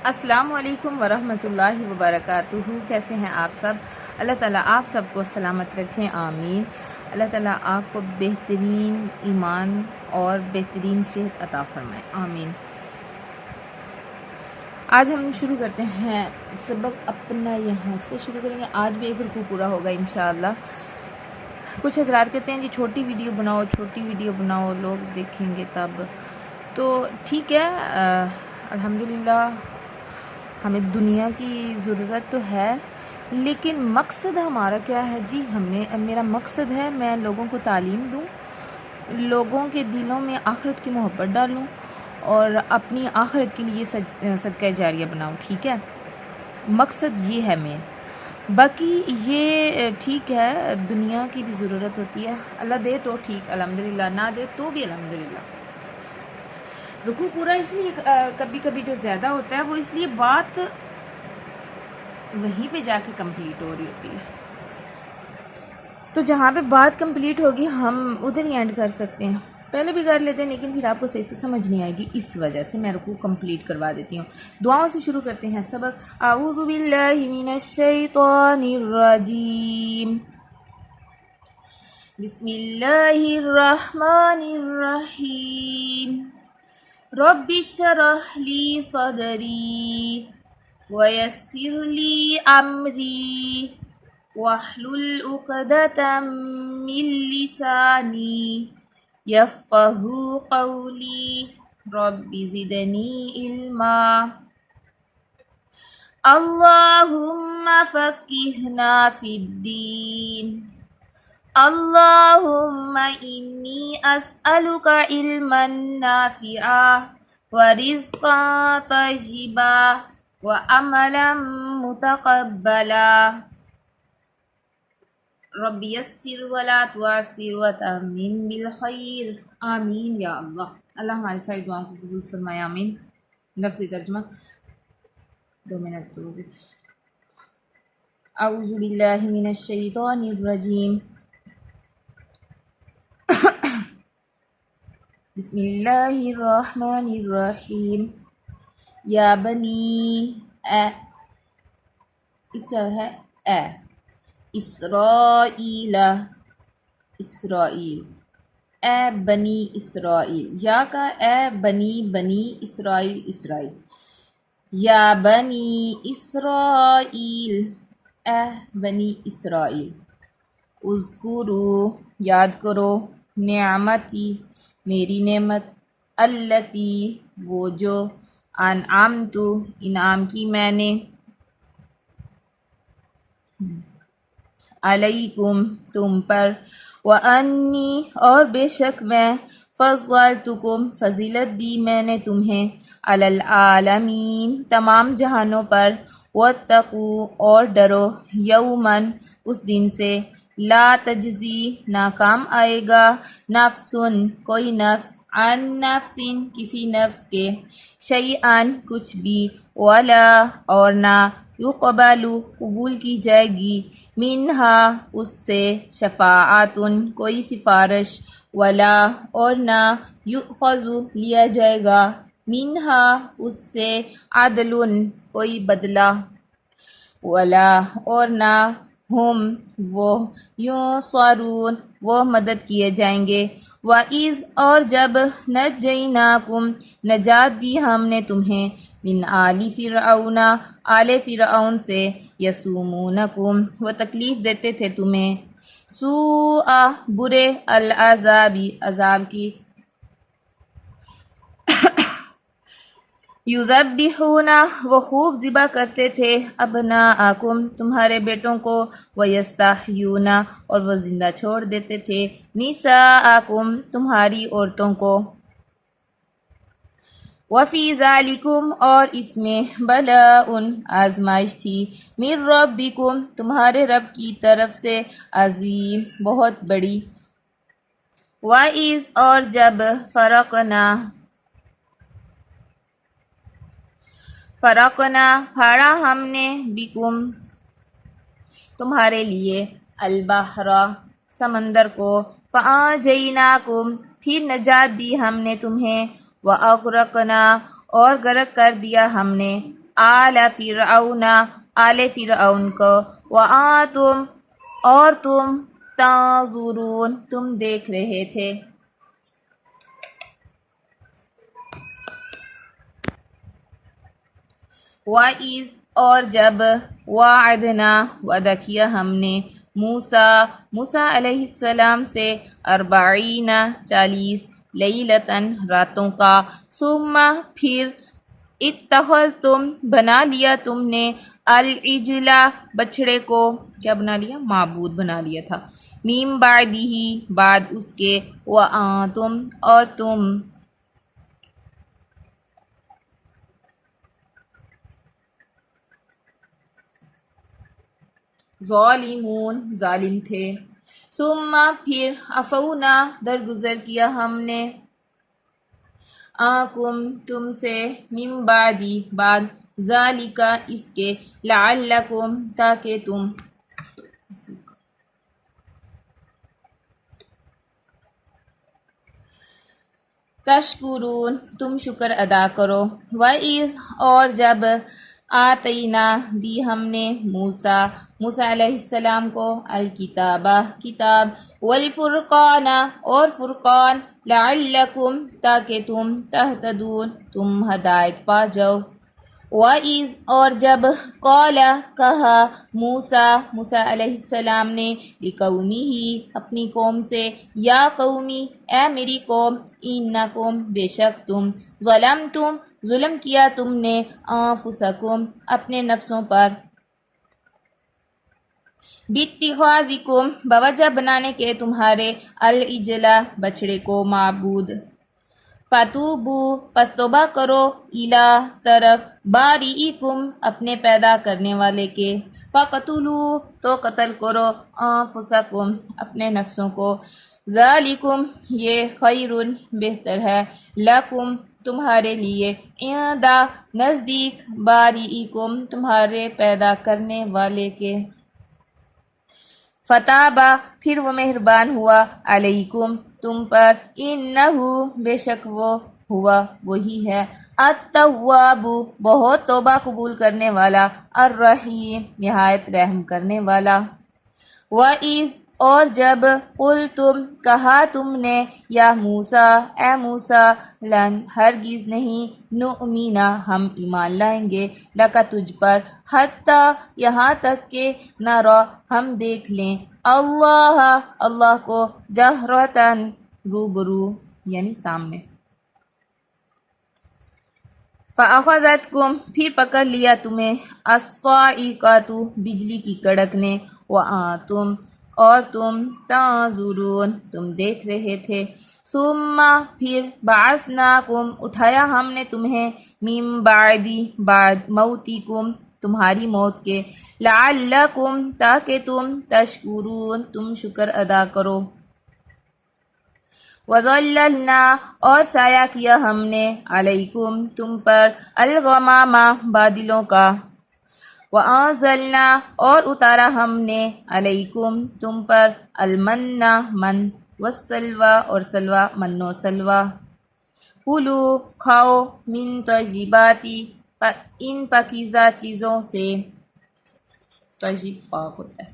السلام علیکم ورحمۃ اللہ وبرکاتہ۔ کیسے ہیں آپ سب؟ اللہ تعالیٰ آپ سب کو سلامت رکھیں، آمین۔ اللہ تعالیٰ آپ کو بہترین ایمان اور بہترین صحت عطا فرمائے، آمین۔ آج ہم شروع کرتے ہیں سبق اپنا، یہاں سے شروع کریں گے۔ آج بھی ایک رکوع پورا ہوگا انشاءاللہ۔ کچھ حضرات کہتے ہیں جی چھوٹی ویڈیو بناؤ، لوگ دیکھیں گے تب، تو ٹھیک ہے۔ الحمدللہ ہمیں دنیا کی ضرورت تو ہے، لیکن مقصد ہمارا کیا ہے جی؟ میرا مقصد ہے میں لوگوں کو تعلیم دوں، لوگوں کے دلوں میں آخرت کی محبت ڈالوں اور اپنی آخرت کے لیے صدقہ جاریہ بناؤں، ٹھیک ہے؟ مقصد یہ ہے میں، باقی یہ ٹھیک ہے، دنیا کی بھی ضرورت ہوتی ہے، اللہ دے تو ٹھیک الحمدللہ، نہ دے تو بھی الحمدللہ۔ رکوع پورا اس لیے کبھی کبھی جو زیادہ ہوتا ہے وہ اس لیے بات وہیں پہ جا کے کمپلیٹ ہو رہی ہوتی ہے، تو جہاں پہ بات کمپلیٹ ہوگی ہم ادھر ہی اینڈ کر سکتے ہیں، پہلے بھی کر لیتے ہیں لیکن پھر آپ کو صحیح سے سمجھ نہیں آئے گی، اس وجہ سے میں رکوع کمپلیٹ کروا دیتی ہوں۔ دعاؤں سے شروع کرتے ہیں سبق۔ اعوذ باللہ من الشیطان الرجیم، بسم اللہ الرحمن الرحیم، رب اشرح لی صدری ویسر لی امری واحلل عقدۃ من لسانی یفقہوا قولی، رب زدنی علما، اللہم فقہنا فی الدین، اللہم انی اسألک علما نافعا ورزقا طیبا وعملا متقبلا، رب یسر ولا تعسر وتمم بالخیر، آمین یا اللہ۔ اللہ ہماری ساری دعاؤں کو قبول فرمائے، آمین۔ لفظی ترجمہ 2 منٹ تو ہوگی۔ اعوذ باللہ من الشیطان الرجیم، بسم اللہ الرحمن الرحیم، یا بنی اس کا ہے اسرائیل، اے بنی اسرائیل، یا کا بنی اسرائیل، یا بنی اسرائیل، اے بنی اسرائیل، اذکروا یاد کرو، نعمتی میری نعمت، التی وہ جو، انعمت انعام کی میں نے، علیکم تم پر، وانی اور بے شک میں، فضلتکم فضیلت دی میں نے تمہیں، علی العالمین تمام جہانوں پر، واتقوا اور ڈرو، یومن اس دن سے، لا تجزی ناکام آئے گا، نفسن کوئی نفس، عن نفس کسی نفس کے، شیئن کچھ بھی، ولا اور نہ، یقبل قبول کی جائے گی، منہا اس سے، شفاعتن کوئی سفارش، ولا اور نہ، یؤخذ لیا جائے گا، منہا اس سے، عدل کوئی بدلہ، ولا اور نہ، ہم وہ، ینصرون وہ مدد کیے جائیں گے، وَإِذْ اور جب، نَجَّيْنَاكُمْ نجات دی ہم نے تمہیں، من آل فرعون آل فرعون سے، یسومونکم وہ تکلیف دیتے تھے تمہیں، سوء برے، العذاب عذاب کی، یذبحون وہ خوب ذبح کرتے تھے، ابناءکم تمہارے بیٹوں کو، ویستحیون اور وہ زندہ چھوڑ دیتے تھے، نساءکم تمہاری عورتوں کو، وفی ذالکم اور اس میں، بلاء آزمائش تھی، من ربکم تمہارے رب کی طرف سے، عظیم بہت بڑی، وَإِذْ اور جب، فرقنا پھاڑا ہم نے، بکم تمہارے لیے، البحر سمندر کو، فانجیناکم پھر نجات دی ہم نے تمہیں، واغرقنا اور غرق کر دیا ہم نے، آل فرعون آل فرعون کو، وآنتم اور تم تنظرون تم دیکھ رہے تھے۔ وَإِذْ اور جب وعدنا وعدہ کیا ہم نے موسیٰ علیہ السلام سے 40 لیلتاً راتوں کا، ثم پھر اتخذتم بنا لیا تم نے العجل بچھڑے کو، کیا بنا لیا؟ معبود بنا لیا تھا، من بعدہ بعد اس کے، وانتم اور تم ظالمون ظالم تھے۔ ثم پھر عفونا درگزر کیا ہم نے، آنکم تم سے، من بعدی بعد، ذالک اس کے، لعلکم تاکہ تم تشکرون تم شکر ادا کرو۔ وَإِذْ اور جب آتینا دی ہم نے موسیٰ علیہ السلام کو الکتاب کتاب، والفرقان اور فرقان، لعلکم تاکہ تم تہتدون تم ہدایت پا جاؤ۔ وَإِذْ اور جب قال کہا موسیٰ علیہ السلام نے لقومہ اپنی قوم سے، یا قومی اے میری قوم، انکم بے شک تم، ظلمتم ظلم کیا تم نے، انفسکم اپنے نفسوں پر، باتخاذکم بوجہ بنانے کے تمہارے، العجل بچھڑے کو معبود، فتوبو پس توبہ کرو، الی طرف، باریئکم اپنے پیدا کرنے والے کے، فقتلوا تو قتل کرو، انفسکم اپنے نفسوں کو، ذالکم یہ خیر بہتر ہے، لکم تمہارے لیے، عند نزدیک، باریئکم تمہارے پیدا کرنے والے کے، فتابا پھر وہ مہربان ہوا، علیکم تم پر، انہو بے شک وہ ہوا وہی ہے، التواب بہت توبہ قبول کرنے والا، الرحیم نہایت رحم کرنے والا۔ وَإِذْ اور جب قلتم کہا تم نے، یا موسیٰ اے موسیٰ، لن ہرگز نہیں، نؤمنا ہم ایمان لائیں گے، لکا تجھ پر، حتیٰ یہاں تک کہ نرا ہم دیکھ لیں، اللہ کو، جہرتاً روبرو یعنی سامنے۔ فَأَخَذَتْكُمْ پھر پکڑ لیا تمہیں، الصَّاعِقَةُ بجلی کی کڑک نے، وَأَنْتُمْ اور تم تنظرون تم دیکھ رہے تھے، ثم پھر بعثناکم اٹھایا ہم نے تمہیں، من بعد موتکم تمہاری موت کے، لعلکم تاکہ تم تشکرون تم شکر ادا کرو۔ وَظَلَّلْنَا اور سایہ کیا ہم نے، علیکم تم پر، الغمام بادلوں کا، وَأَنزَلْنَا اور اتارا ہم نے، علیکم تم پر، المن من، والسلوى اور سلوى من و سلوى، کلوا کھاؤ، من طیبات ان پاکیزہ چیزوں سے، طیب پاک ہوتا ہے،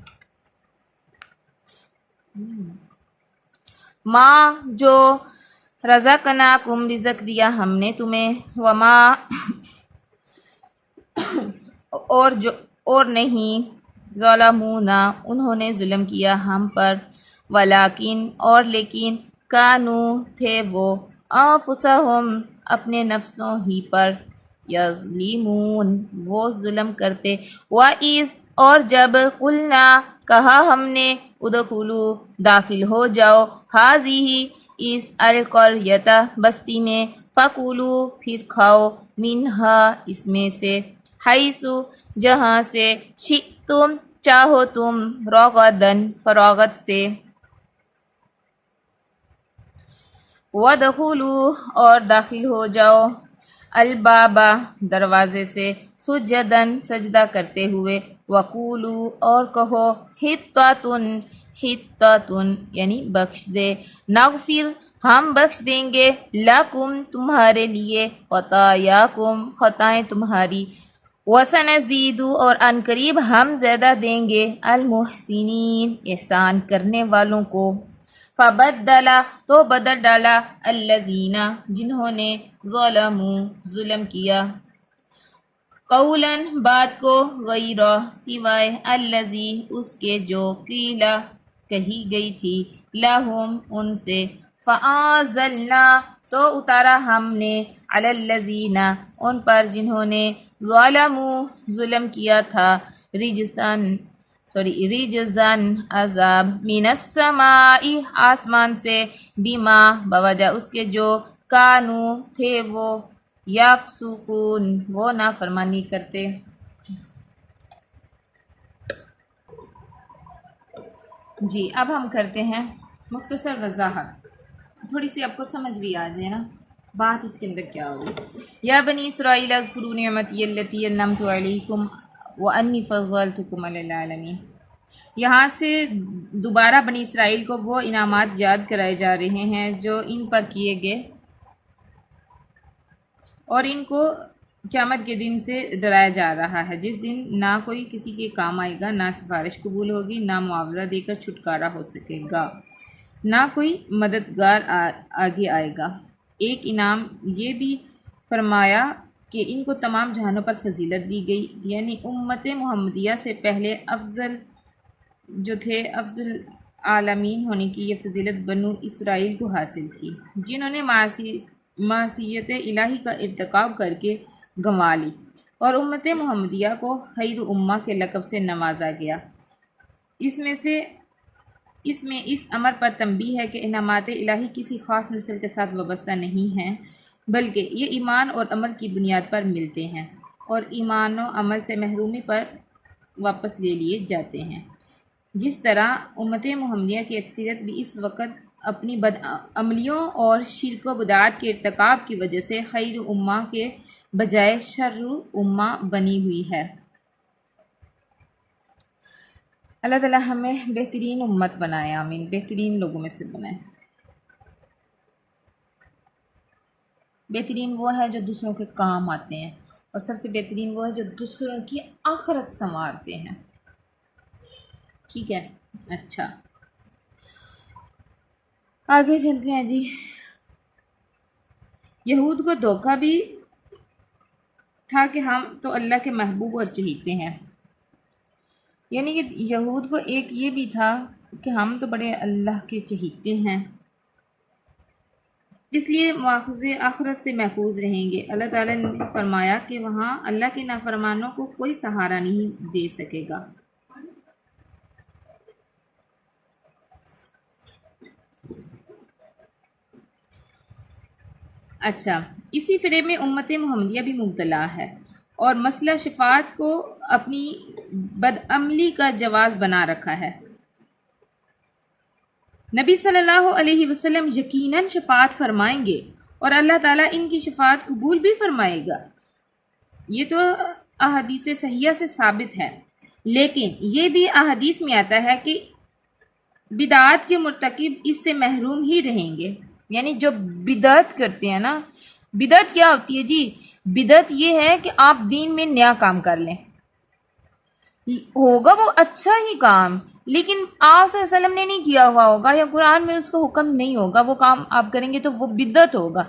ماں جو رزقناکم رزق دیا ہم نے تمہیں، وما اور نہیں، ظلمونا انہوں نے ظلم کیا ہم پر، ولیکن اور لیکن، کانو تھے وہ، انفسہم اپنے نفسوں ہی پر، یظلمون وہ ظلم کرتے۔ وَإِذْ اور جب قلنا کہا ہم نے، ادخلوا داخل ہو جاؤ، ہذہ اس، القریۃ بستی میں، فکلوا پھر کھاؤ، منہا اس میں سے، حیث جہاں سے، شئتم چاہو تم، رغداً فراغت سے، وَادْخُلُوا اور داخل ہو جاؤ، الباب دروازے سے، سجداً سجدہ کرتے ہوئے، وقولوا اور کہو، حطۃ یعنی بخش دے، نغفر ہم بخش دیں گے، لکم تمہارے لیے، خطایاکم خطائیں تمہاری، وَسَنَزِيدُ اور ان قریب ہم زیادہ دیں گے المحسنین احسان کرنے والوں کو. فبدل تو بدل ڈالا الذین جنہوں نے ظلموا ظلم کیا قولا بات کو غیر سوائے الذی اس کے جو قیلا کہی گئی تھی لہم ان سے فانزلنا تو اتارا ہم نے علی الذین ان پر جنہوں نے ظلموا ظلم کیا تھا رجزن عذاب من السماء آسمان سے بما بوجہ اس کے جو کانو تھے وہ یفسقون وہ نافرمانی کرتے. جی اب ہم کرتے ہیں مختصر وضاحت، تھوڑی سی آپ کو سمجھ بھی آ جائے نا بات اس کے اندر کیا ہوگی. یا بنی اسرائیل اذکروا نعمتی التی انعمت علیکم وانی فضلتکم علی العالمین. یہاں سے دوبارہ بنی اسرائیل کو وہ انعامات یاد کرائے جا رہے ہیں جو ان پر کیے گئے اور ان کو قیامت کے دن سے ڈرایا جا رہا ہے، جس دن نہ کوئی کسی کے کام آئے گا، نہ سفارش قبول ہوگی، نہ معاوضہ دے کر چھٹکارا ہو سکے گا، نہ کوئی مددگار آگے آئے گا. ایک انعام یہ بھی فرمایا کہ ان کو تمام جہانوں پر فضیلت دی گئی، یعنی امت محمدیہ سے پہلے افضل جو تھے افضل عالمین ہونے کی یہ فضیلت بنو اسرائیل کو حاصل تھی، جنہوں نے معصیت الہی کا ارتکاب کر کے گنوا لی، اور امت محمدیہ کو خیر امہ کے لقب سے نوازا گیا. اس میں اس امر پر تنبیہ ہے کہ انعامات الہی کسی خاص نسل کے ساتھ وابستہ نہیں ہیں، بلکہ یہ ایمان اور عمل کی بنیاد پر ملتے ہیں اور ایمان و عمل سے محرومی پر واپس لے لیے جاتے ہیں. جس طرح امت محمدیہ کی اکثریت بھی اس وقت اپنی بدعملیوں اور شرک و بدعات کے ارتکاب کی وجہ سے خیر امہ کے بجائے شر امہ بنی ہوئی ہے. اللہ تعالیٰ ہمیں بہترین امت بنائے، آمین، بہترین لوگوں میں سے بنائے. بہترین وہ ہے جو دوسروں کے کام آتے ہیں، اور سب سے بہترین وہ ہے جو دوسروں کی آخرت سنوارتے ہیں. ٹھیک ہے، اچھا آگے چلتے ہیں. جی یہود کو دھوکہ بھی تھا کہ ہم تو اللہ کے محبوب اور چہیتے ہیں، یعنی کہ یہود کو ایک یہ بھی تھا کہ ہم تو بڑے اللہ کے چہیتے ہیں، اس لیے مواخذے آخرت سے محفوظ رہیں گے. اللہ تعالیٰ نے فرمایا کہ وہاں اللہ کے نافرمانوں کو کوئی سہارا نہیں دے سکے گا. اچھا، اسی فریب میں امت محمدیہ بھی مبتلا ہے اور مسئلہ شفاعت کو اپنی بدعملی کا جواز بنا رکھا ہے. نبی صلی اللہ علیہ وسلم یقیناً شفاعت فرمائیں گے اور اللہ تعالیٰ ان کی شفاعت قبول بھی فرمائے گا، یہ تو احادیث صحیحہ سے ثابت ہے. لیکن یہ بھی احادیث میں آتا ہے کہ بدعات کے مرتکب اس سے محروم ہی رہیں گے. یعنی جو بدعت کرتے ہیں نا، بدعت کیا ہوتی ہے جی؟ بدعت یہ ہے کہ آپ دین میں نیا کام کر لیں، ہوگا وہ اچھا ہی کام لیکن آپ صلی اللہ علیہ وسلم نے نہیں کیا ہوا ہوگا یا قرآن میں اس کا حکم نہیں ہوگا، وہ کام آپ کریں گے تو وہ بدعت ہوگا.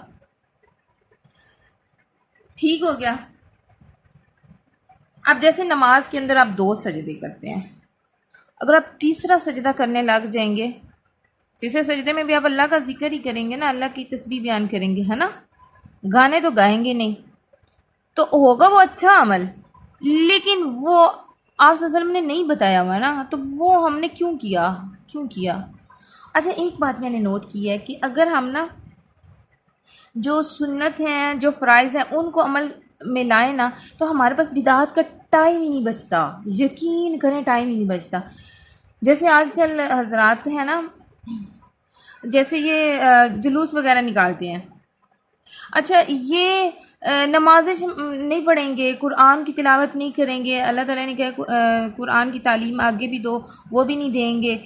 ٹھیک ہو گیا. اب جیسے نماز کے اندر آپ 2 سجدے کرتے ہیں، اگر آپ تیسرا سجدہ کرنے لگ جائیں گے، تیسرے سجدے میں بھی آپ اللہ کا ذکر ہی کریں گے نا، اللہ کی تسبیح بیان کریں گے، ہے نا، گانے تو گائیں گے نہیں، تو ہوگا وہ اچھا عمل لیکن وہ آپ صلی اللہ علیہ وسلم نے نہیں بتایا ہوا نا، تو وہ ہم نے کیوں کیا. اچھا ایک بات میں نے نوٹ کی ہے کہ اگر ہم نا جو سنت ہیں جو فرائض ہیں ان کو عمل میں لائیں نا تو ہمارے پاس بدعات کا ٹائم ہی نہیں بچتا، یقین کریں ٹائم ہی نہیں بچتا. جیسے آج کل حضرات ہیں نا، جیسے یہ جلوس وغیرہ نکالتے ہیں، اچھا یہ نمازیں نہیں پڑھیں گے، قرآن کی تلاوت نہیں کریں گے، اللہ تعالیٰ نے کہا قرآن کی تعلیم آگے بھی دو، وہ بھی نہیں دیں گے.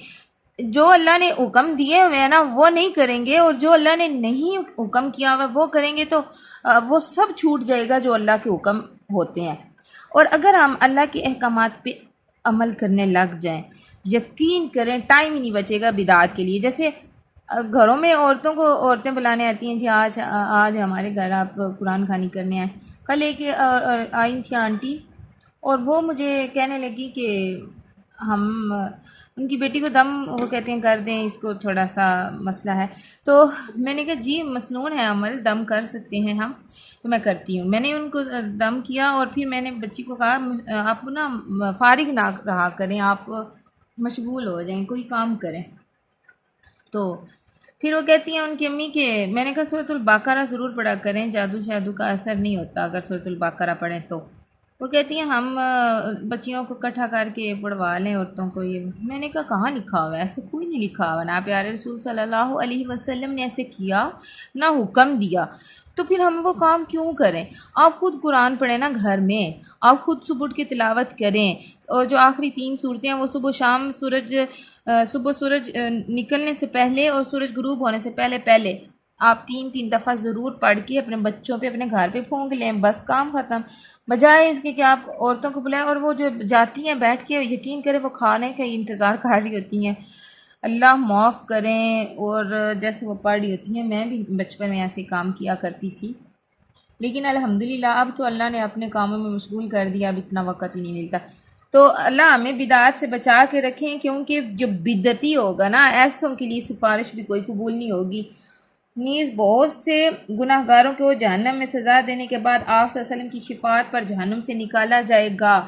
جو اللہ نے حکم دیے ہوئے ہیں نا وہ نہیں کریں گے، اور جو اللہ نے نہیں حکم کیا ہوا وہ کریں گے تو وہ سب چھوٹ جائے گا جو اللہ کے حکم ہوتے ہیں. اور اگر ہم اللہ کے احکامات پہ عمل کرنے لگ جائیں، یقین کریں ٹائم ہی نہیں بچے گا بدعات کے لیے۔ جیسے گھروں میں عورتیں بلانے آتی ہیں، جی آج آج ہمارے گھر آپ قرآن خوانی کرنے آئے۔ کل ایک آئی تھی آنٹی، اور وہ مجھے کہنے لگی کہ ہم ان کی بیٹی کو دم وہ کہتے ہیں کر دیں، اس کو تھوڑا سا مسئلہ ہے۔ تو میں نے کہا جی مسنون ہے عمل، دم کر سکتے ہیں ہم، تو میں کرتی ہوں۔ میں نے ان کو دم کیا، اور پھر میں نے بچی کو کہا آپ نا فارغ نہ رہا کریں، آپ مشغول ہو جائیں، کوئی کام کریں۔ تو پھر وہ کہتی ہیں ان کی امی کہ میں نے کہا سورۃ البقرہ ضرور پڑھا کریں، جادو شادو کا اثر نہیں ہوتا اگر سورۃ البقرہ پڑھیں تو۔ وہ کہتی ہیں ہم بچیوں کو اکٹھا کر کے پڑھوا لیں عورتوں کو۔ یہ میں نے کہا کہاں لکھا ہوا ہے، ایسے کوئی نہیں لکھا ہوا، نہ پیارے رسول صلی اللہ علیہ وسلم نے ایسے کیا نہ حکم دیا، تو پھر ہم وہ کام کیوں کریں؟ آپ خود قرآن پڑھیں نا گھر میں، آپ خود صبح اٹھ کے تلاوت کریں، اور جو آخری 3 صورتیں ہیں وہ صبح شام صبح سورج نکلنے سے پہلے اور سورج غروب ہونے سے پہلے آپ 3 دفعہ ضرور پڑھ کے اپنے بچوں پہ اپنے گھر پہ پھونک لیں، بس کام ختم۔ بجائے اس کے کہ آپ عورتوں کو بلائیں، اور وہ جو جاتی ہیں بیٹھ کے یقین کریں وہ کھانے کا انتظار کر رہی ہوتی ہیں۔ اللہ معاف کریں، اور جیسے وہ پڑھ رہی ہوتی ہیں، میں بھی بچپن میں ایسے کام کیا کرتی تھی، لیکن الحمدللہ اب تو اللہ نے اپنے کاموں میں مشغول کر دیا، اب اتنا وقت ہی نہیں ملتا۔ تو اللہ ہمیں بدعات سے بچا کے رکھیں، کیونکہ جو بدعتی ہوگا نا ایسوں کے لیے سفارش بھی کوئی قبول نہیں ہوگی۔ نیز بہت سے گناہ گاروں کو جہنم میں سزا دینے کے بعد آپ صلی اللہ علیہ وسلم کی شفاعت پر جہنم سے نکالا جائے گا۔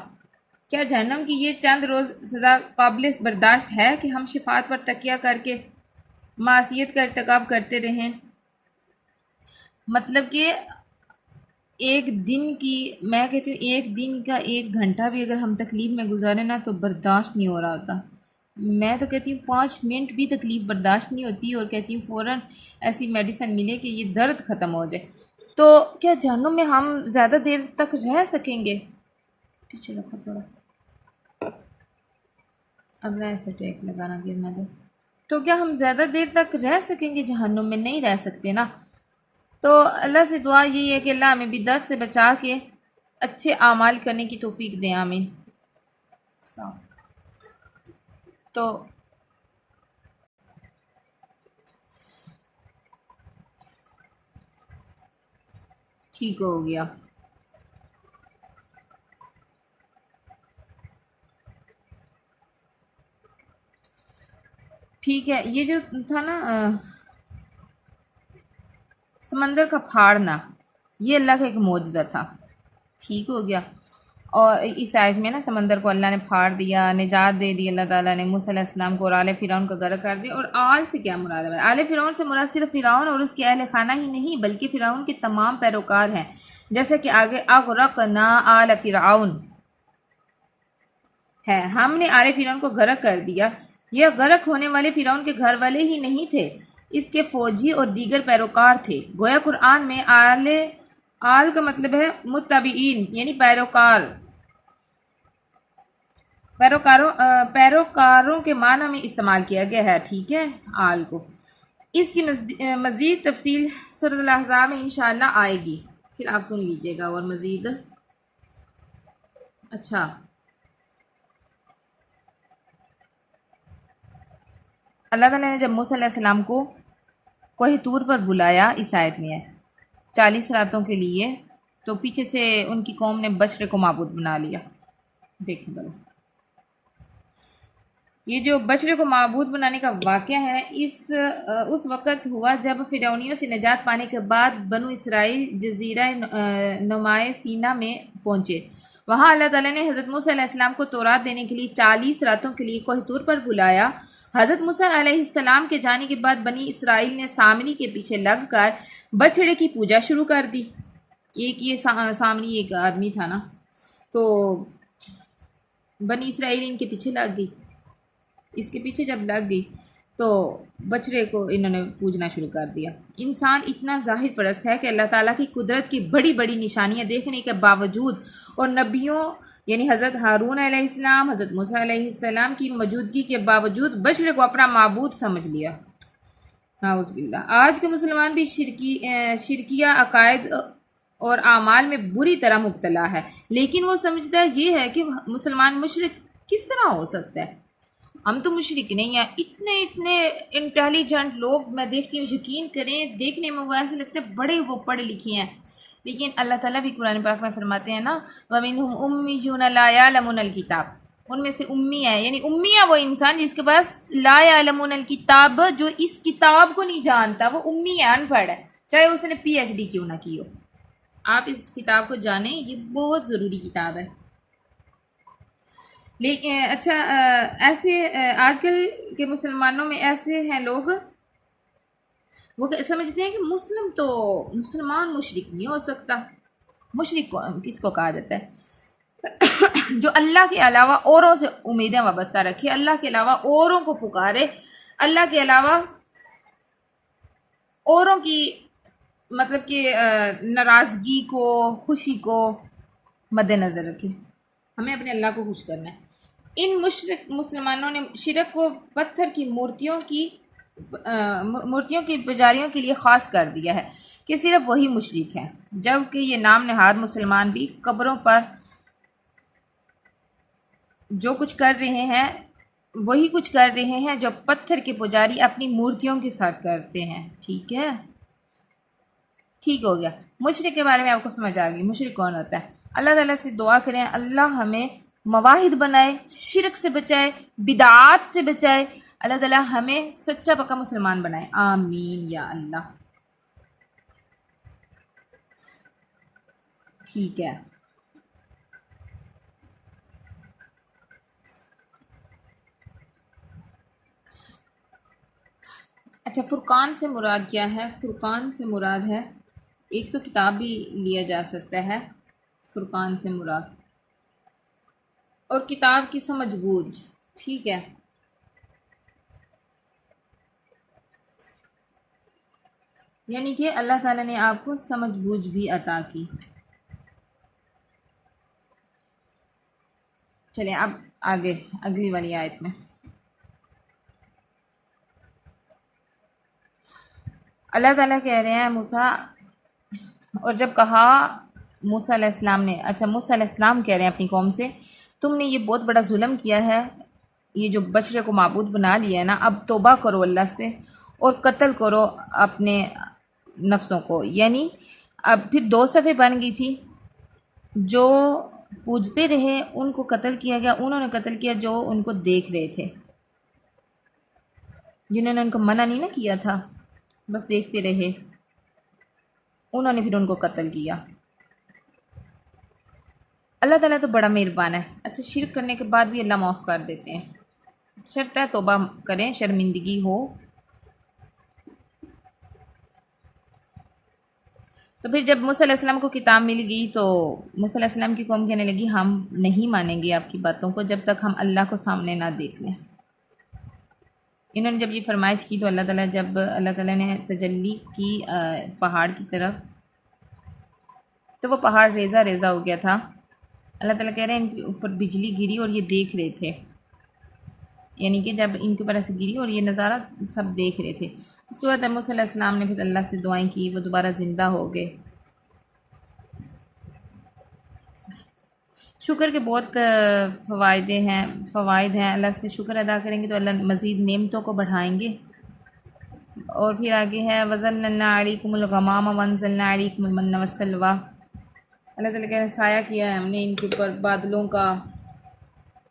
کیا جہنم کی یہ چند روز سزا قابل برداشت ہے کہ ہم شفاعت پر تکیہ کر کے معصیت کا ارتکاب کرتے رہیں؟ مطلب کہ ایک دن کی، میں کہتی ہوں ایک دن کا 1 گھنٹہ بھی اگر ہم تکلیف میں گزاریں نا تو برداشت نہیں ہو رہا ہوتا۔ میں تو کہتی ہوں 5 منٹ بھی تکلیف برداشت نہیں ہوتی، اور کہتی ہوں فوراً ایسی میڈیسن ملے کہ یہ درد ختم ہو جائے۔ تو کیا جہنم میں ہم زیادہ دیر تک رہ سکیں گے؟ پیچھے رکھو تھوڑا، اب نہ ایسے ٹیک لگانا گر نہ جائے۔ تو کیا ہم زیادہ دیر تک رہ سکیں گے جہنم میں؟ نہیں رہ سکتے نا۔ تو اللہ سے دعا یہی ہے کہ اللہ ہمیں بدعت سے بچا کے اچھے اعمال کرنے کی توفیق دیں، آمین۔ تو ٹھیک ہو گیا۔ ٹھیک ہے، یہ جو تھا نا سمندر کا پھاڑنا، یہ اللہ کا ایک معجزہ تھا، ٹھیک ہو گیا۔ اور اس آیت میں نا سمندر کو اللہ نے پھاڑ دیا، نجات دے دی اللہ تعالیٰ نے موسیٰ علیہ السلام کو، اور آل فرعون کو غرق کر دیا۔ اور آل سے کیا مراد ہے؟ آل فرعون سے مراد صرف فرعون اور اس کے اہل خانہ ہی نہیں، بلکہ فرعون کے تمام پیروکار ہیں، جیسے کہ آگے اغرقنا آل فرعون ہے، ہم نے آل فرعون کو غرق کر دیا۔ یہ غرق ہونے والے فرعون کے گھر والے ہی نہیں تھے، اس کے فوجی اور دیگر پیروکار تھے۔ گویا قرآن میں آل کا مطلب ہے متبعین، یعنی پیروکاروں کے معنی میں استعمال کیا گیا ہے، ٹھیک ہے، آل کو۔ اس کی مزید تفصیل سورۃ الاحزاب میں انشاءاللہ آئے گی، پھر آپ سن لیجئے گا اور مزید۔ اچھا، اللہ تعالیٰ نے جب موسیٰ علیہ السلام کو کوہ طور پر بلایا، اس آیت میں ہے 40 راتوں کے لیے، تو پیچھے سے ان کی قوم نے بچڑے کو معبود بنا لیا۔ دیکھیں بھلا، یہ جو بچڑے کو معبود بنانے کا واقعہ ہے اس وقت ہوا جب فرعونیوں سے نجات پانے کے بعد بنو اسرائیل جزیرہ نمائے سینا میں پہنچے۔ وہاں اللہ تعالیٰ نے حضرت موسیٰ علیہ السلام کو تورات دینے کے لیے 40 راتوں کے لیے کوہ طور پر بلایا۔ حضرت موسیٰ علیہ السلام کے جانے کے بعد بنی اسرائیل نے سامری کے پیچھے لگ کر بچڑے کی پوجا شروع کر دی۔ ایک یہ سامری ایک آدمی تھا نا، تو بنی اسرائیل ان کے پیچھے لگ گئی۔ اس کے پیچھے جب لگ گئی تو بچڑے کو انہوں نے پوجنا شروع کر دیا۔ انسان اتنا ظاہر پرست ہے کہ اللہ تعالیٰ کی قدرت کی بڑی بڑی نشانیاں دیکھنے کے باوجود اور نبیوں یعنی حضرت ہارون علیہ السلام، حضرت موسیٰ علیہ السلام کی موجودگی کے باوجود بچڑے کو اپنا معبود سمجھ لیا۔ نعوذ باللہ۔ آج کے مسلمان بھی شرکیہ عقائد اور اعمال میں بری طرح مبتلا ہے، لیکن وہ سمجھتا یہ ہے کہ مسلمان مشرک کس طرح ہو سکتا ہے، ہم تو مشرک نہیں ہیں، اتنے اتنے انٹیلیجنٹ لوگ میں دیکھتی ہوں، یقین کریں دیکھنے میں وہ ایسے لگتے ہیں بڑے وہ پڑھے لکھے ہیں، لیکن اللہ تعالیٰ بھی قرآن پاک میں فرماتے ہیں نا وَمِنْهُمْ أُمِّيُّونَ لَا يَعْلَمُونَ الْكِتَابَ، ان میں سے امی ہے، یعنی امی ہے وہ انسان جس کے پاس لا يعلمون الکتاب، جو اس کتاب کو نہیں جانتا، وہ امی ہے، ان پڑھ ہے، چاہے اس نے پی ایچ ڈی کیوں نہ کی ہو۔ آپ اس کتاب کو جانیں، یہ بہت ضروری کتاب ہے۔ لیکن اچھا ایسے آج کل کے مسلمانوں میں ایسے ہیں لوگ، وہ سمجھتے ہیں کہ مسلمان مشرک نہیں ہو سکتا۔ مشرک کو کس کو کہا جاتا ہے؟ جو اللہ کے علاوہ اوروں سے امیدیں وابستہ رکھے، اللہ کے علاوہ اوروں کو پکارے، اللہ کے علاوہ اوروں کی مطلب کہ ناراضگی کو، خوشی کو مد نظر رکھے۔ ہمیں اپنے اللہ کو خوش کرنا ہے۔ ان مشرک مسلمانوں نے شرک کو پتھر کی مورتیوں کی پجاریوں کے لیے خاص کر دیا ہے کہ صرف وہی مشرک ہیں، جبکہ یہ نام نہاد مسلمان بھی قبروں پر جو کچھ کر رہے ہیں وہی کچھ کر رہے ہیں جو پتھر کے پجاری اپنی مورتیوں کے ساتھ کرتے ہیں۔ ٹھیک ہے، ٹھیک ہو گیا۔ مشرک کے بارے میں آپ کو سمجھ آ گئی، مشرک کون ہوتا ہے۔ اللہ تعالیٰ سے دعا کریں اللہ ہمیں مواحد بنائے، شرک سے بچائے، بدعات سے بچائے، اللہ تعالیٰ ہمیں سچا پکا مسلمان بنائے، آمین یا اللہ۔ ٹھیک ہے، اچھا فرقان سے مراد کیا ہے؟ فرقان سے مراد ہے، ایک تو کتاب بھی لیا جا سکتا ہے فرقان سے مراد، اور کتاب کی سمجھ بوجھ، ٹھیک ہے، یعنی کہ اللہ تعالیٰ نے آپ کو سمجھ بوجھ بھی عطا کی۔ چلیں اب آگے اگلی والی آیت میں اللہ تعالیٰ کہہ رہے ہیں موسیٰ، اور جب کہا موسیٰ علیہ السلام نے، اچھا موسیٰ علیہ السلام کہہ رہے ہیں اپنی قوم سے، تم نے یہ بہت بڑا ظلم کیا ہے، یہ جو بچڑے کو معبود بنا لیا ہے نا، اب توبہ کرو اللہ سے اور قتل کرو اپنے نفسوں کو۔ یعنی اب پھر دو صفیں بن گئی تھی، جو پوجتے رہے ان کو قتل کیا گیا، انہوں نے قتل کیا جو ان کو دیکھ رہے تھے، جنہوں نے ان کو منع نہیں نہ کیا تھا، بس دیکھتے رہے، انہوں نے پھر ان کو قتل کیا۔ اللہ تعالیٰ تو بڑا مہربان ہے، اچھا شرک کرنے کے بعد بھی اللہ معاف کر دیتے ہیں، شرط ہے توبہ کریں، شرمندگی ہو تو۔ پھر جب موسیٰ علیہ السلام کو کتاب مل گئی تو موسیٰ علیہ السلام کی قوم کہنے لگی ہم نہیں مانیں گے آپ کی باتوں کو جب تک ہم اللہ کو سامنے نہ دیکھ لیں۔ انہوں نے جب یہ فرمائش کی تو جب اللہ تعالیٰ نے تجلی کی پہاڑ کی طرف تو وہ پہاڑ ریزہ ریزہ ہو گیا تھا۔ اللہ تعالیٰ کہہ رہے ہیں ان کے اوپر بجلی گری اور یہ دیکھ رہے تھے، یعنی کہ جب ان کے اوپر ایسے گری اور یہ نظارہ سب دیکھ رہے تھے۔ اس کے بعد موسیٰ علیہ السلام نے پھر اللہ سے دعائیں کی، وہ دوبارہ زندہ ہو گئے۔ شکر کے بہت فوائد ہیں، اللہ سے شکر ادا کریں گے تو اللہ مزید نعمتوں کو بڑھائیں گے۔ اور پھر آگے ہے وَظَلَّلْنَا عَلَيْكُمُ الْغَمَامَ وَأَنزَلْنَا عَلَيْكُمُ الْمَنَّ وَالسَّلْوَىٰ، اللہ تعالیٰ کہہ رہے ہیں سایہ کیا ہے ہم نے ان کے اوپر بادلوں کا،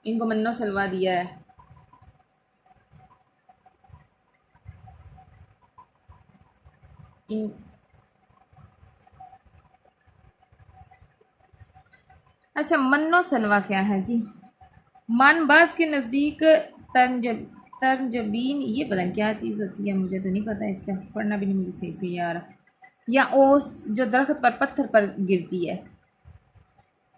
ان کو من و سلوہ دیا ہے۔ اچھا من و سلوہ کیا ہے جی؟ من باز کے نزدیک ترجبین، یہ پتہ نہیں کیا چیز ہوتی ہے، مجھے تو نہیں پتہ، اس کا پڑھنا بھی نہیں مجھے صحیح سے یار، یا اوس جو درخت پر پتھر پر گرتی ہے،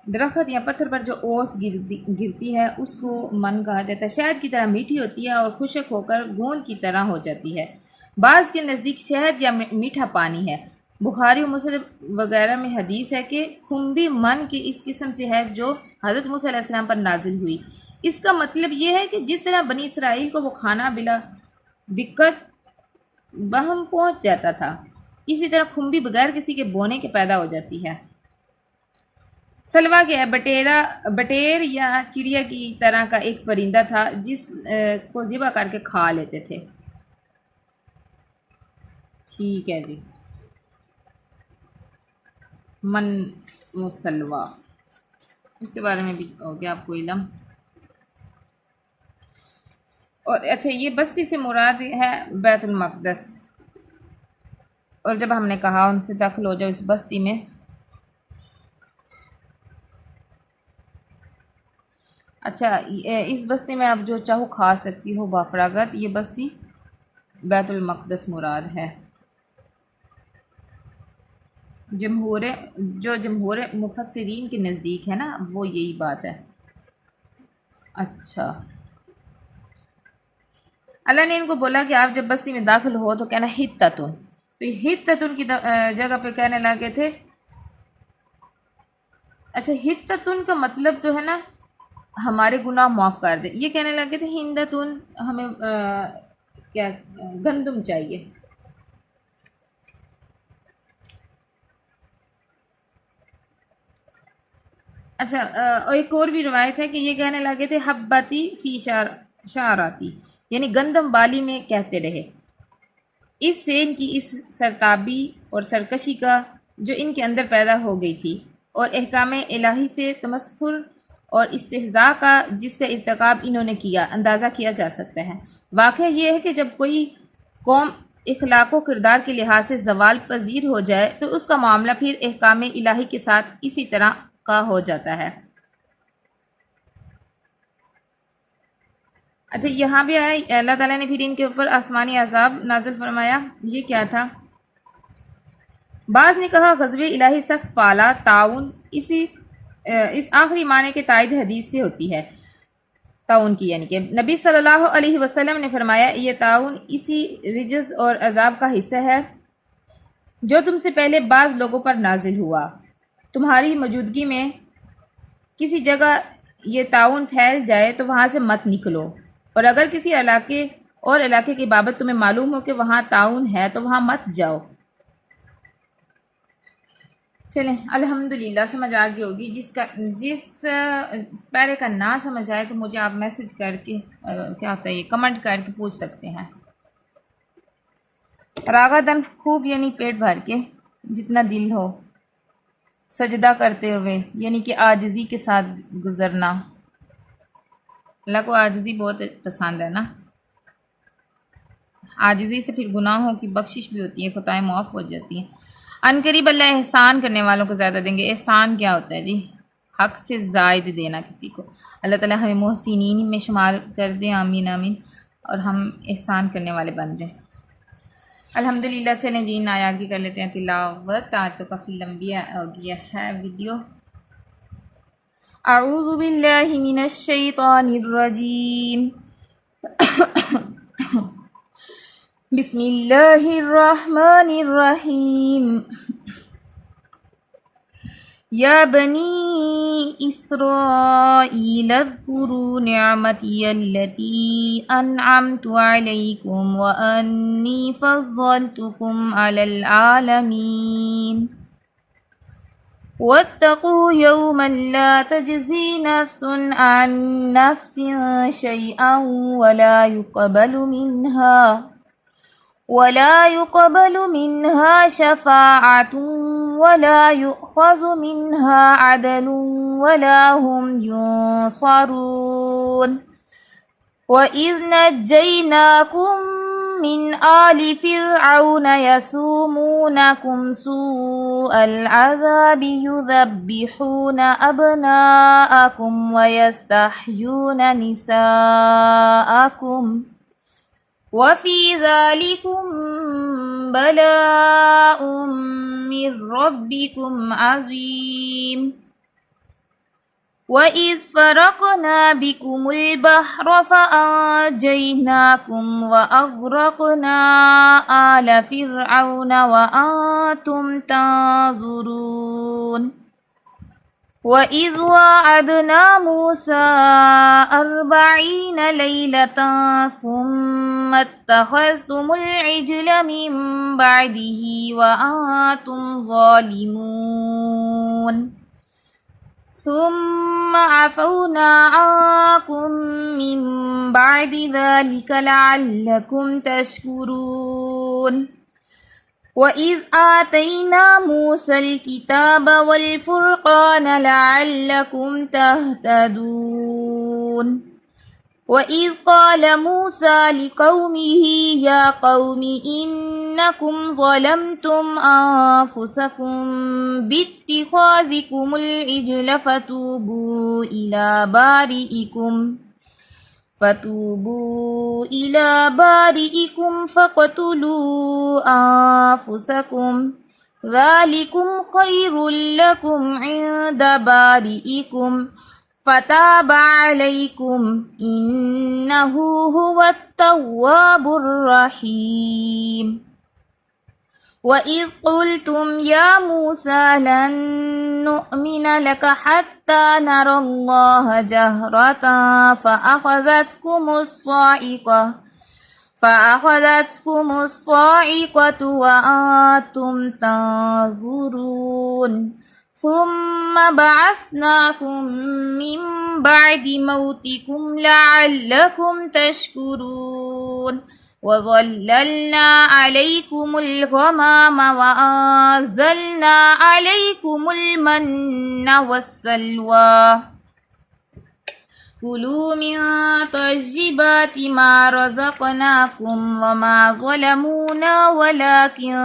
درخت یا پتھر پر جو اوس گرتی ہے اس کو من کہا جاتا ہے، شہد کی طرح میٹھی ہوتی ہے اور خشک ہو کر گھون کی طرح ہو جاتی ہے۔ بعض کے نزدیک شہد یا میٹھا پانی ہے۔ بخاری و مسلم وغیرہ میں حدیث ہے کہ خنبی من کے اس قسم سے ہے جو حضرت موسیٰ علیہ السلام پر نازل ہوئی۔ اس کا مطلب یہ ہے کہ جس طرح بنی اسرائیل کو وہ کھانا بلا دقت بہم پہنچ جاتا تھا، اسی طرح کھمبی بغیر کسی کے بونے کے پیدا ہو جاتی ہے۔ سلوا کیا ہے؟ بٹیر یا چڑیا کی طرح کا ایک پرندہ تھا جس کو ذبح کر کے کھا لیتے تھے۔ ٹھیک ہے جی، من و سلوا، اس کے بارے میں بھی ہو گیا آپ کو علم۔ اور اچھا، یہ بستی سے مراد ہے بیت المقدس، اور جب ہم نے کہا ان سے داخل ہو جاؤ اس بستی میں، اچھا اس بستی میں آپ جو چاہو کھا سکتی ہو بافراغت، یہ بستی بیت المقدس مراد ہے۔ جمہور مفسرین کے نزدیک ہے نا، وہ یہی بات ہے۔ اچھا، اللہ نے ان کو بولا کہ آپ جب بستی میں داخل ہو تو کہنا حتتن، تو یہ حتتن کی جگہ پہ کہنے لگے تھے۔ اچھا، حتتن کا مطلب تو ہے نا ہمارے گناہ معاف کر دے، یہ کہنے لگے تھے ہندتن ہمیں کیا گندم چاہیے۔ اچھا، اور ایک اور بھی روایت ہے کہ یہ کہنے لگے تھے حبتی فی شعراتی، یعنی گندم بالی میں کہتے رہے۔ اس سے ان کی اس سرتابی اور سرکشی کا جو ان کے اندر پیدا ہو گئی تھی، اور احکام الہی سے تمسخر اور استہزاء کا جس کا ارتکاب انہوں نے کیا، اندازہ کیا جا سکتا ہے۔ واقعہ یہ ہے کہ جب کوئی قوم اخلاق و کردار کے لحاظ سے زوال پذیر ہو جائے تو اس کا معاملہ پھر احکام الہی کے ساتھ اسی طرح کا ہو جاتا ہے۔ اچھا، یہاں بھی آیا اللہ تعالیٰ نے پھر ان کے اوپر آسمانی عذاب نازل فرمایا۔ یہ کیا تھا؟ بعض نے کہا غضب الہی سخت پالا تعاون اس آخری معنی کے تائید حدیث سے ہوتی ہے، تعاون کی، یعنی کہ نبی صلی اللہ علیہ وسلم نے فرمایا یہ تعاون اسی رجز اور عذاب کا حصہ ہے جو تم سے پہلے بعض لوگوں پر نازل ہوا۔ تمہاری موجودگی میں کسی جگہ یہ تعاون پھیل جائے تو وہاں سے مت نکلو، اور اگر کسی علاقے کی بابت تمہیں معلوم ہو کہ وہاں تعاون ہے تو وہاں مت جاؤ۔ چلیں، الحمدللہ سمجھ آ گئی ہوگی۔ جس پیرے کا نہ سمجھ آئے تو مجھے آپ میسج کر کے کیا ہوتا ہے یہ کمنٹ کر کے پوچھ سکتے ہیں۔ راغا دن خوب، یعنی پیٹ بھر کے، جتنا دل ہو، سجدہ کرتے ہوئے، یعنی کہ عاجزی کے ساتھ گزرنا۔ اللہ کو عاجزی بہت پسند ہے نا، عاجزی سے پھر گناہوں کی بخشش بھی ہوتی ہے، خطائیں معاف ہو جاتی ہیں۔ ان قریب اللہ احسان کرنے والوں کو زیادہ دیں گے۔ احسان کیا ہوتا ہے جی؟ حق سے زائد دینا کسی کو۔ اللہ تعالیٰ ہمیں محسنین میں شمار کر دیں، آمین آمین، اور ہم احسان کرنے والے بن جائیں۔ الحمدللہ، چلیں جی ان آیات کی کر لیتے ہیں تلاوت۔ آج تو کافی لمبی ہو گیا ہے ویڈیو۔ اعوذ باللہ من الشیطان الرجیم، بسم اللہ الرحمن الرحیم۔ یا بنی اسرائیل اذکروا نعمتی التي انعمت علیکم وانی فضلتکم علی العالمین واتقوا یوما لا تجزی نفس عن نفس شیئا ولا يقبل منها شفاعة ولا يؤخذ منها عدل ولا هم ينصرون وإذ نجيناكم من آل فرعون يسومونكم سوء العذاب يذبحون أبناءكم ويستحيون نساءكم وفي ذلكم بلاء من ربكم عظيم وإذ فرقنا بكم البحر فأنجيناكم وأغرقنا آل فرعون وأنتم تنظرون وَإِذْ وَعَدْنَا مُوسَىٰ 40 لَيْلَةً ثُمَّ اتَّخَذْتُمُ الْعِجْلَ مِن بَعْدِهِ وَأَنتُمْ ظَالِمُونَ ثُمَّ عَفَوْنَا عَنكُم مِّن بَعْدِ ذَلِكَ لَعَلَّكُمْ تَشْكُرُونَ وَإِذْ آتَيْنَا مُوسَى الْكِتَابَ وَالْفُرْقَانَ لَعَلَّكُمْ تَهْتَدُونَ وَإِذْ قَالَ مُوسَى لِقَوْمِهِ يَا قَوْمِ إِنَّكُمْ ظَلَمْتُمْ أَنفُسَكُمْ بِاتِّخَاذِكُمُ الْعِجْلَ فتوبوا إلى بارئكم فاقتلوا أنفسكم ذلكم خير لكم عند بارئكم فتاب عليكم إنه هو التواب الرحيم وَإِذْ قُلْتُمْ يَا مُوسَى لَن نُّؤْمِنَ لَكَ حَتَّى نَرَى اللَّهَ جَهْرَةً فَأَخَذَتْكُمُ الصَّاعِقَةُ وَأَنتُمْ تَنظُرُونَ ثُمَّ بَعَثْنَاكُم مِّن بَعْدِ مَوْتِكُمْ لَعَلَّكُمْ تَشْكُرُونَ وَظَلَّلْنَا عَلَيْكُمُ الْغَمَامَ وَأَنزَلْنَا عَلَيْكُمُ الْمَنَّ وَالسَّلْوَىٰ كُلُوا مِن طَيِّبَاتِ مَا رَزَقْنَاكُمْ وَمَا ظَلَمُونَا وَلَٰكِن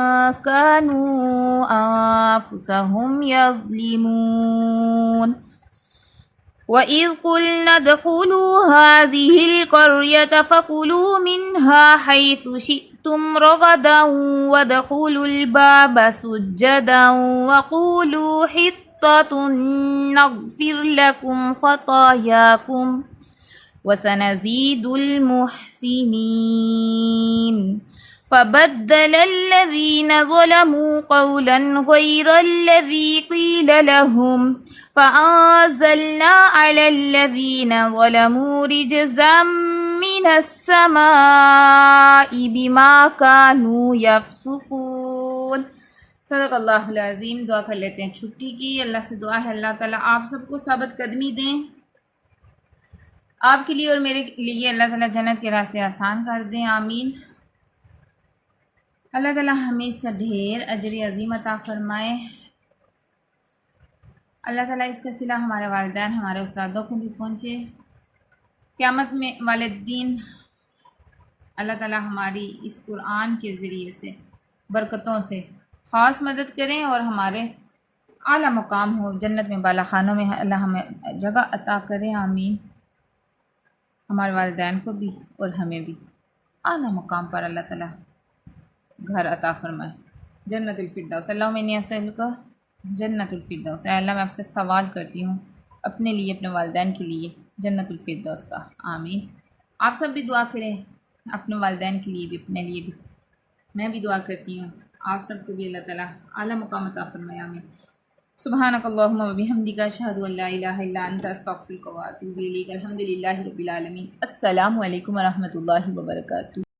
كَانُوا أَنفُسَهُمْ يَظْلِمُونَ وَإِذْ قُلْنَا ادْخُلُوا هَٰذِهِ الْقَرْيَةَ فَكُلُوا مِنْهَا حَيْثُ شِئْتُمْ رَغَدًا وَادْخُلُوا الْبَابَ سُجَّدًا وَقُولُوا حِطَّةٌ نَغْفِرْ لَكُمْ خَطَايَاكُمْ وَسَنَزِيدُ الْمُحْسِنِينَ فَبَدَّلَ الَّذِينَ ظَلَمُوا قَوْلًا غَيْرَ الَّذِي قِيلَ لَهُمْ فَأَنزَلْنَا عَلَى الَّذِينَ ظَلَمُوا رِجْزًا مِّنَ السَّمَاءِ بِمَا كَانُوا يَفْسُقُونَ۔ صدق اللہ العظیم۔ دعا کر لیتے ہیں چھٹی کی۔ اللہ سے دعا ہے اللہ تعالیٰ آپ سب کو ثابت قدمی دیں، آپ کے لیے اور میرے لیے اللہ تعالیٰ جنت کے راستے آسان کر دیں، آمین۔ اللہ تعالیٰ ہمیں اس کا ڈھیر اجر عظیم عطا فرمائے۔ اللہ تعالیٰ اس کا صلہ ہمارے والدین، ہمارے استادوں کو بھی پہنچے۔ قیامت میں والدین اللہ تعالیٰ ہماری اس قرآن کے ذریعے سے برکتوں سے خاص مدد کریں اور ہمارے اعلیٰ مقام ہو جنت میں، بالا خانوں میں اللہ ہمیں جگہ عطا کرے، آمین۔ ہمارے والدین کو بھی اور ہمیں بھی اعلیٰ مقام پر اللہ تعالیٰ گھر عطا فرمائے، جنت الفردوس۔ اللہم انی اسألک جنت الفردوس۔ اے اللہ میں آپ سے سوال کرتی ہوں اپنے لیے، اپنے والدین کے لیے جنت الفردوس کا، آمین۔ آپ سب بھی دعا کریں اپنے والدین کے لیے بھی، اپنے لیے بھی۔ میں بھی دعا کرتی ہوں آپ سب کو بھی اللہ تعالیٰ اعلیٰ مقام عطا فرمائے، آمین۔ سبحانک اللہم و بحمدک اشہد ان لا الہ الا انت استغفرک و اتوب الیک۔ الحمد للہ رب العالمین۔ السلام علیکم و رحمۃ اللہ وبرکاتہ۔